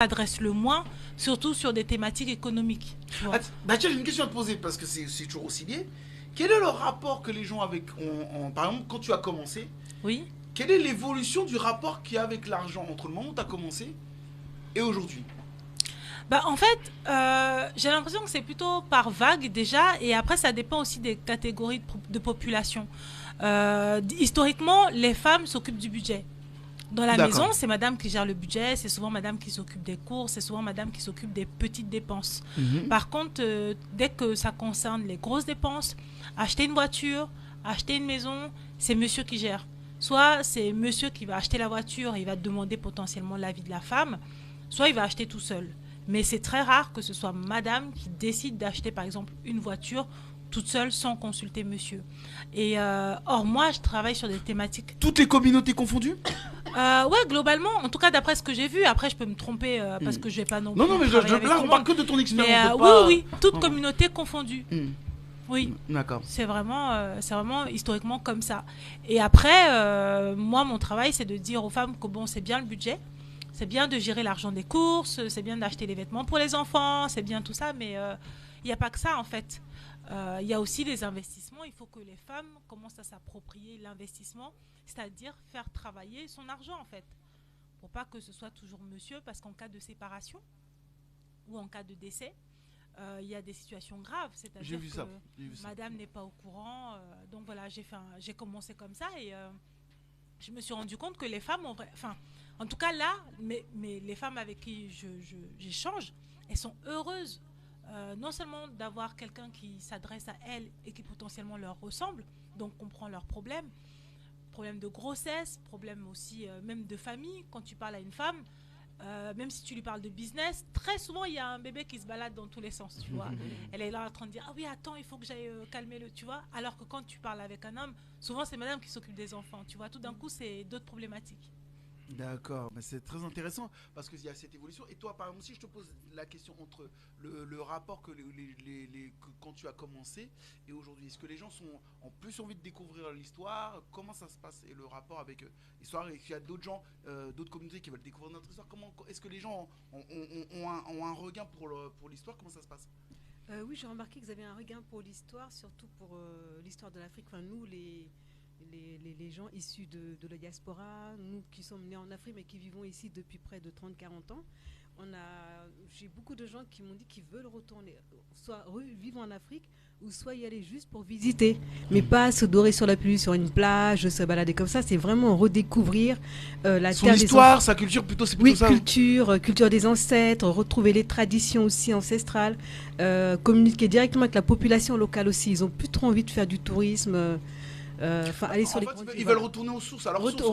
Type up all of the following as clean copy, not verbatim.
s'adresse le moins, surtout sur des thématiques économiques. Tu vois. Tiens, j'ai une question à te poser parce que c'est toujours aussi lié. Quel est le rapport que les gens avec. Par exemple, quand tu as commencé, Oui. quelle est l'évolution du rapport qu'il y a avec l'argent entre le moment où tu as commencé et aujourd'hui? Bah, en fait, j'ai l'impression que c'est plutôt par vague déjà, et après ça dépend aussi des catégories de population. Historiquement, les femmes s'occupent du budget. Dans la maison, D'accord. c'est madame qui gère le budget, c'est souvent madame qui s'occupe des courses, c'est souvent madame qui s'occupe des petites dépenses. Mhm. Par contre, dès que ça concerne les grosses dépenses, acheter une voiture, acheter une maison, c'est monsieur qui gère. Soit c'est monsieur qui va acheter la voiture et il va demander potentiellement l'avis de la femme, soit il va acheter tout seul. Mais c'est très rare que ce soit madame qui décide d'acheter par exemple une voiture toute seule sans consulter monsieur. Et or moi je travaille sur des thématiques. Toutes les communautés confondues? Ouais, globalement, en tout cas d'après ce que j'ai vu. Après, je peux me tromper parce Hmm. que je vais pas non Non, plus non, mais travailler avec là, tout on le parle monde. que de ton Mais expérience, de oui, pas. oui, oui, toute Non. communauté confondue. Hmm. Oui, D'accord. c'est vraiment historiquement comme ça. Et après, moi, mon travail, c'est de dire aux femmes que bon, c'est bien le budget, c'est bien de gérer l'argent des courses, c'est bien d'acheter les vêtements pour les enfants, c'est bien tout ça, mais il n'y a pas que ça en fait. Il y a aussi les investissements. Il faut que les femmes commencent à s'approprier l'investissement, c'est-à-dire faire travailler son argent en fait, pour pas que ce soit toujours monsieur, parce qu'en cas de séparation ou en cas de décès, il y a des situations graves, J'ai c'est-à-dire vu que ça. J'ai vu ça. madame n'est pas au courant. Donc voilà, j'ai commencé comme ça et je me suis rendu compte que les femmes enfin, en tout cas là, mais les femmes avec qui j'échange, elles sont heureuses. Non seulement d'avoir quelqu'un qui s'adresse à elles et qui potentiellement leur ressemble, donc comprend leurs problèmes de grossesse, problèmes aussi même de famille. Quand tu parles à une femme, même si tu lui parles de business, très souvent il y a un bébé qui se balade dans tous les sens, tu vois. Elle est là en train de dire ah oui attends il faut que j'aille calmer le, tu vois. Alors que quand tu parles avec un homme, souvent c'est madame qui s'occupe des enfants, tu vois. Tout d'un coup c'est d'autres problématiques. D'accord, mais c'est très intéressant parce qu'il y a cette évolution. Et toi, par exemple, si je te pose la question entre le rapport quand tu as commencé et aujourd'hui, est-ce que les gens ont plus envie de découvrir l'histoire? Comment ça se passe? Et le rapport avec l'histoire? Et qu'il y a d'autres gens, d'autres communautés qui veulent découvrir notre histoire? Est-ce que les gens ont un regain pour l'histoire? Comment ça se passe? Oui, j'ai remarqué que vous avez un regain pour l'histoire, surtout pour l'histoire de l'Afrique. Enfin, nous, les gens issus de la diaspora, nous qui sommes nés en Afrique mais qui vivons ici depuis près de 30-40 ans, j'ai beaucoup de gens qui m'ont dit qu'ils veulent retourner, soit vivre en Afrique ou soit y aller juste pour visiter, mais pas se dorer sur la pluie, sur une plage, se balader comme ça. C'est vraiment redécouvrir la Son terre histoire, sa culture, plutôt, c'est plutôt oui, ça. culture des ancêtres, retrouver les traditions aussi ancestrales, communiquer directement avec la population locale aussi. Ils ont plus trop envie de faire du tourisme. Aller sur En les fait, grandes villes, ils veulent voilà. retourner aux sources, à leurs sources, en fait.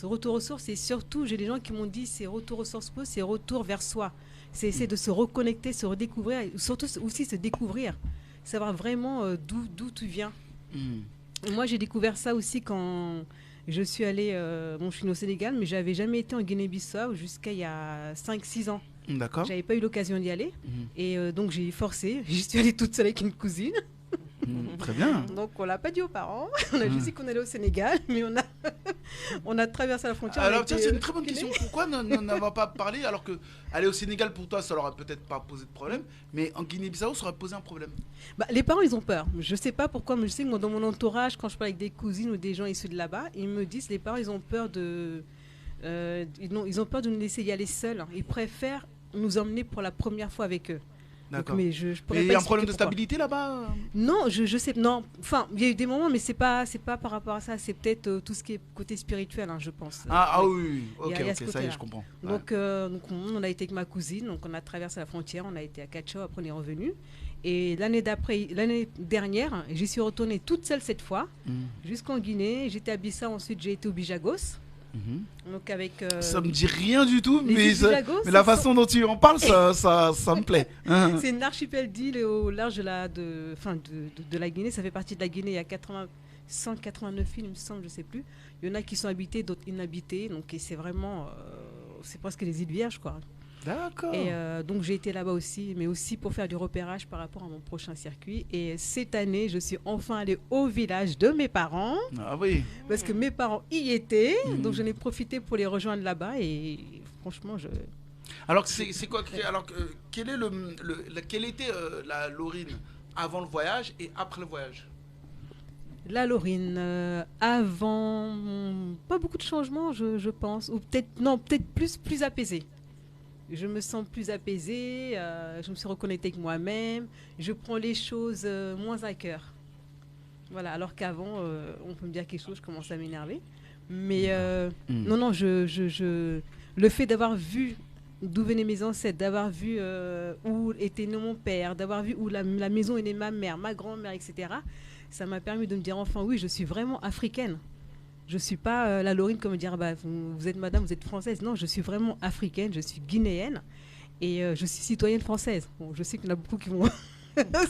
Retour aux sources, et surtout, j'ai des gens qui m'ont dit, c'est retour aux sources, c'est retour vers soi. C'est essayer de se reconnecter, se redécouvrir, et surtout aussi se découvrir, savoir vraiment d'où tu viens. Hmm. Moi, j'ai découvert ça aussi quand je suis allée, bon, je suis née au Sénégal, mais j'avais jamais été en Guinée-Bissau jusqu'à il y a 5-6 ans. D'accord. J'avais pas eu l'occasion d'y aller, Mhm. et donc j'ai forcé. J'y suis allée toute seule avec une cousine. Très bien. Donc on l'a pas dit aux parents. On a juste dit qu'on allait au Sénégal, mais on a traversé la frontière. Alors tiens, c'est une très bonne question. Pourquoi n'en avoir pas parlé alors que aller au Sénégal pour toi, ça leur a peut-être pas posé de problème, mais en Guinée-Bissau, ça aurait posé un problème. Bah, les parents, ils ont peur. Je sais pas pourquoi, mais je sais que moi, dans mon entourage, quand je parle avec des cousines ou des gens issus de là-bas, ils me disent les parents, ils ont peur ils ont peur de nous laisser y aller seuls. Ils préfèrent nous emmener pour la première fois avec eux. D'accord. Mais je pourrais Mais il pas y a un expliquer problème de pourquoi. stabilité là-bas? Non, je sais, non. Enfin, il y a eu des moments, mais c'est pas par rapport à ça. C'est peut-être tout ce qui est côté spirituel, hein, je pense. Ah Oui. oui, oui. Il y a Ok, ce ça y est, côté-là. je comprends. Donc, on a été avec ma cousine, donc on a traversé la frontière, on a été à Cachao, après on est revenu. Et l'année dernière, j'y suis retournée toute seule cette fois, jusqu'en Guinée. J'étais à Bissau, ensuite j'ai été au Bijagos. Donc avec Ça me dit rien du tout, les mais, îles Bijagos, mais la façon dont tu en parles, ça me plaît. c'est une archipel d'îles au large de la Guinée. Ça fait partie de la Guinée. Il y a 189 îles, il me semble, je ne sais plus. Il y en a qui sont habitées, d'autres inhabitées. Donc c'est vraiment, c'est presque les îles Vierges, quoi. D'accord. Et donc j'ai été là-bas aussi, mais aussi pour faire du repérage par rapport à mon prochain circuit. Et cette année, je suis enfin allée au village de mes parents, Ah oui. parce que mes parents y étaient. Donc j'en ai profité pour les rejoindre là-bas. Et franchement, Alors, c'est quoi alors, quel est quelle était la Laurine avant le voyage et après le voyage? La Laurine, avant, pas beaucoup de changements, je pense. Ou peut-être, non, peut-être plus apaisée. Je me sens plus apaisée, je me suis reconnectée avec moi-même, je prends les choses moins à cœur. Voilà, alors qu'avant, on peut me dire quelque chose, je commence à m'énerver. Mais non, non, le fait d'avoir vu d'où venaient mes ancêtres, d'avoir vu où était né mon père, d'avoir vu où la maison est née ma mère, ma grand-mère, etc., ça m'a permis de me dire enfin oui, je suis vraiment africaine. Je ne suis pas la Laurine comme dire bah, vous êtes madame, vous êtes française. Non, je suis vraiment africaine, je suis guinéenne et je suis citoyenne française. Bon, je sais qu'il y en a beaucoup qui vont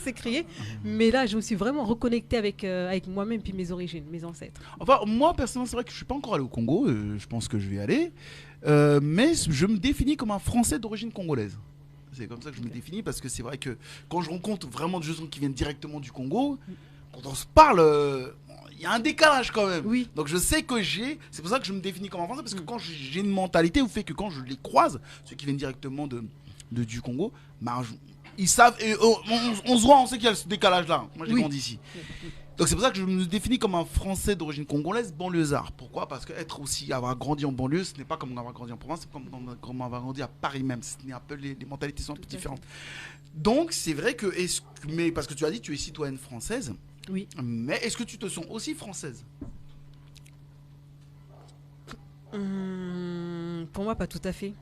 s'écrier, mais là, je me suis vraiment reconnectée avec moi-même puis mes origines, mes ancêtres. Enfin, moi, personnellement, c'est vrai que je ne suis pas encore allé au Congo. Je pense que je vais y aller. Mais je me définis comme un Français d'origine congolaise. C'est comme ça que je me définis parce que c'est vrai que quand je rencontre vraiment des gens qui viennent directement du Congo, quand on se parle, il y a un décalage quand même. Oui. Donc je sais que c'est pour ça que je me définis comme un Français parce que quand j'ai une mentalité où fait que quand je les croise, ceux qui viennent directement du Congo, bah, ils savent, et on se voit, on sait qu'il y a ce décalage là. Moi j'ai grandi ici. Donc c'est pour ça que je me définis comme un Français d'origine congolaise banlieusard. Pourquoi? Parce que avoir grandi en banlieue, ce n'est pas comme avoir grandi en province, c'est comme avoir grandi à Paris même. Un peu, les mentalités sont un peu différentes. Donc c'est vrai que, mais parce que tu as dit tu es citoyenne française. Oui. Mais est-ce que tu te sens aussi française? Pour moi, pas tout à fait.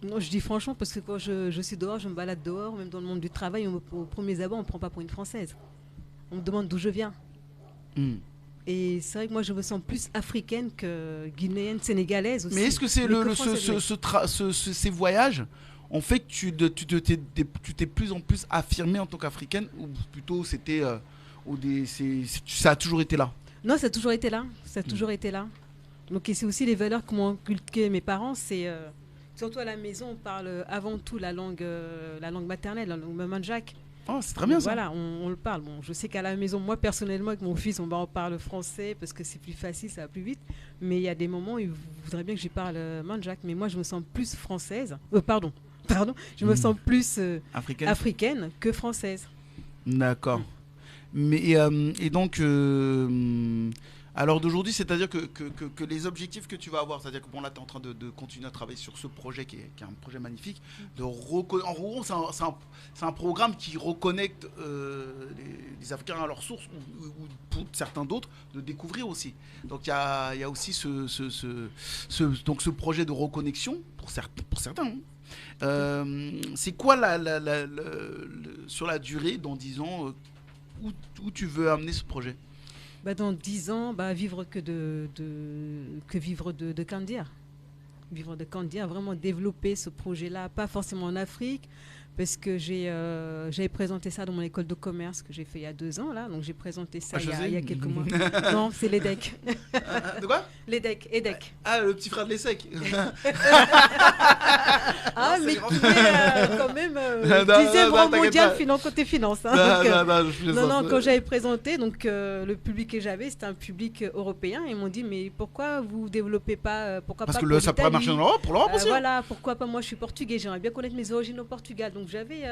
Non, je dis franchement parce que quand je suis dehors, je me balade dehors, même dans le monde du travail, au premier abord, on ne me prend pas pour une Française. On me demande d'où je viens. Et c'est vrai que moi, je me sens plus africaine que guinéenne, sénégalaise aussi. Mais est-ce que c'est ces voyages ont fait que tu t'es plus en plus affirmée en tant qu'africaine, ou plutôt c'était ça a toujours été là? Non, ça a toujours été là. Ça a toujours été là. Donc, et c'est aussi les valeurs que m'ont inculqué mes parents. C'est surtout à la maison, on parle avant tout la langue maternelle, la langue Mandjak. Oh, c'est très bien ça. Voilà, on le parle. Bon, je sais qu'à la maison, moi personnellement, avec mon fils, on parle français parce que c'est plus facile, ça va plus vite. Mais il y a des moments où il voudrait bien que je parle Mandjak. Mais moi, je me sens plus française. Pardon. Je me sens plus africaine que française. D'accord. Mais et donc à l'heure d'aujourd'hui, c'est-à-dire que les objectifs que tu vas avoir, c'est-à-dire que bon là tu es en train de continuer à travailler sur ce projet qui est un projet magnifique, en gros c'est un programme qui reconnecte les Africains à leurs sources ou pour certains d'autres de découvrir aussi. Donc il y a aussi ce projet de reconnexion pour certains. C'est quoi sur la durée, dans 10 ans, où tu veux amener ce projet? Dans 10 ans, vivre vivre de Kandia. Vivre de Kandia, vraiment développer ce projet-là, pas forcément en Afrique, parce que j'avais présenté ça dans mon école de commerce que j'ai fait il y a 2 ans, là. Donc j'ai présenté ça il y a quelques mois. Non, c'est l'EDEC. De quoi? EDEC. Ah, le petit frère de l'ESSEC. Ah, mais qui est quand même dixième rang mondial côté finance. Non, quand j'avais présenté, donc le public que j'avais, c'était un public européen. Ils m'ont dit, mais pourquoi vous développez pas, pourquoi parce pas que ça pourrait marcher en Europe, pour l'Europe aussi. Voilà, pourquoi pas, moi je suis portugais, j'aimerais bien connaître mes origines au Portugal. Donc j'avais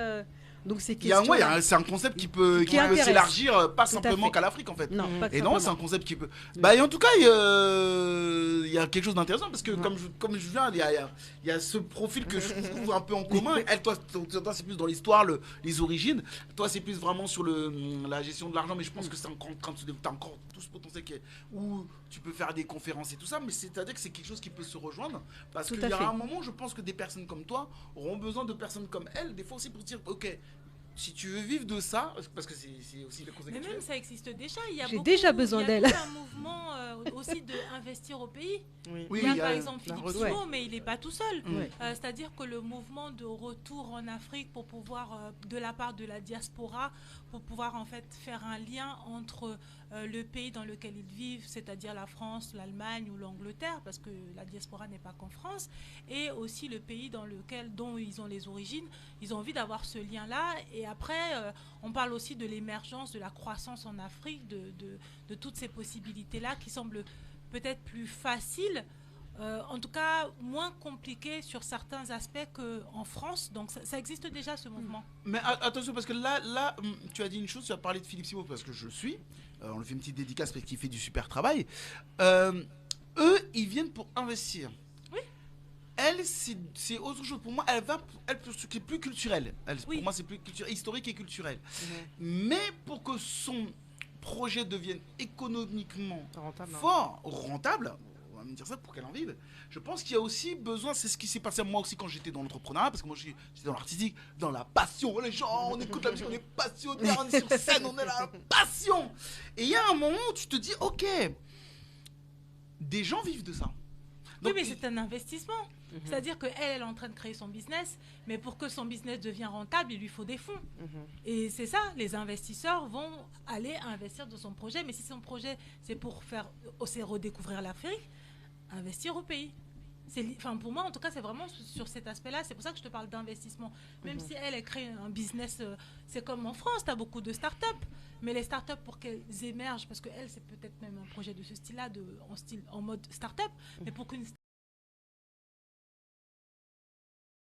c'est un concept qui peut s'élargir, pas simplement qu'à l'Afrique en fait. Non, et non, c'est un concept qui peut. Et en tout cas, il y a quelque chose d'intéressant parce que comme je viens, il y a ce profil que je trouve un peu en commun. Toi, c'est plus dans l'histoire, les origines. Toi, c'est plus vraiment sur la gestion de l'argent, mais je pense que c'est encore en train de se développer. T'as encore tout ce potentiel où tu peux faire des conférences et tout ça, mais c'est-à-dire que c'est quelque chose qui peut se rejoindre parce qu'il y aura un moment, je pense que des personnes comme toi auront besoin de personnes comme elle, des fois aussi pour dire, ok, si tu veux vivre de ça, parce que c'est aussi les conséquences. Mais même ça existe déjà. J'ai déjà besoin d'elle. Il y a un mouvement aussi d'investir au pays. Oui, il y a par exemple Philippe Simo, mais il n'est pas tout seul. C'est-à-dire que le mouvement de retour en Afrique pour pouvoir, de la part de la diaspora, pour pouvoir en fait faire un lien entre le pays dans lequel ils vivent, c'est-à-dire la France, l'Allemagne ou l'Angleterre, parce que la diaspora n'est pas qu'en France, et aussi le pays dont ils ont les origines. Ils ont envie d'avoir ce lien-là. Et après, on parle aussi de l'émergence, de la croissance en Afrique, de toutes ces possibilités-là qui semblent peut-être plus faciles En tout cas, moins compliqué sur certains aspects qu'en France. Donc, ça existe déjà, ce mouvement. Mais attention, parce que là, tu as dit une chose, tu as parlé de Philippe Simo, parce que je le suis. On lui fait une petite dédicace parce qu'il fait du super travail. Eux, ils viennent pour investir. Oui. Elle, c'est autre chose. Pour moi, elle pour ce qui est plus culturel. Oui. Pour moi, c'est plus historique et culturel. Mais pour que son projet devienne économiquement Rentable, hein. fort, rentable, on va me dire ça pour qu'elle en vive. Je pense qu'il y a aussi besoin, c'est ce qui s'est passé à moi aussi quand j'étais dans l'entrepreneuriat, parce que moi j'étais dans l'artistique, dans la passion. Les gens, on écoute la musique, on est passionné, on est sur scène, on est là, passion. Et il y a un moment où tu te dis, ok, des gens vivent de ça. Oui, mais c'est un investissement. C'est-à-dire qu'elle, elle est en train de créer son business, mais pour que son business devienne rentable, il lui faut des fonds. Et c'est ça, les investisseurs vont aller investir dans son projet. Mais si son projet, c'est pour faire aussi redécouvrir l'Afrique, investir au pays. Enfin, pour moi, en tout cas, c'est vraiment sur cet aspect-là. C'est pour ça que je te parle d'investissement. Même si elle crée un business, c'est comme en France, tu as beaucoup de start-up. Mais les start-up, pour qu'elles émergent, parce qu'elle, c'est peut-être même un projet de ce style-là, en mode start-up, mais pour qu'une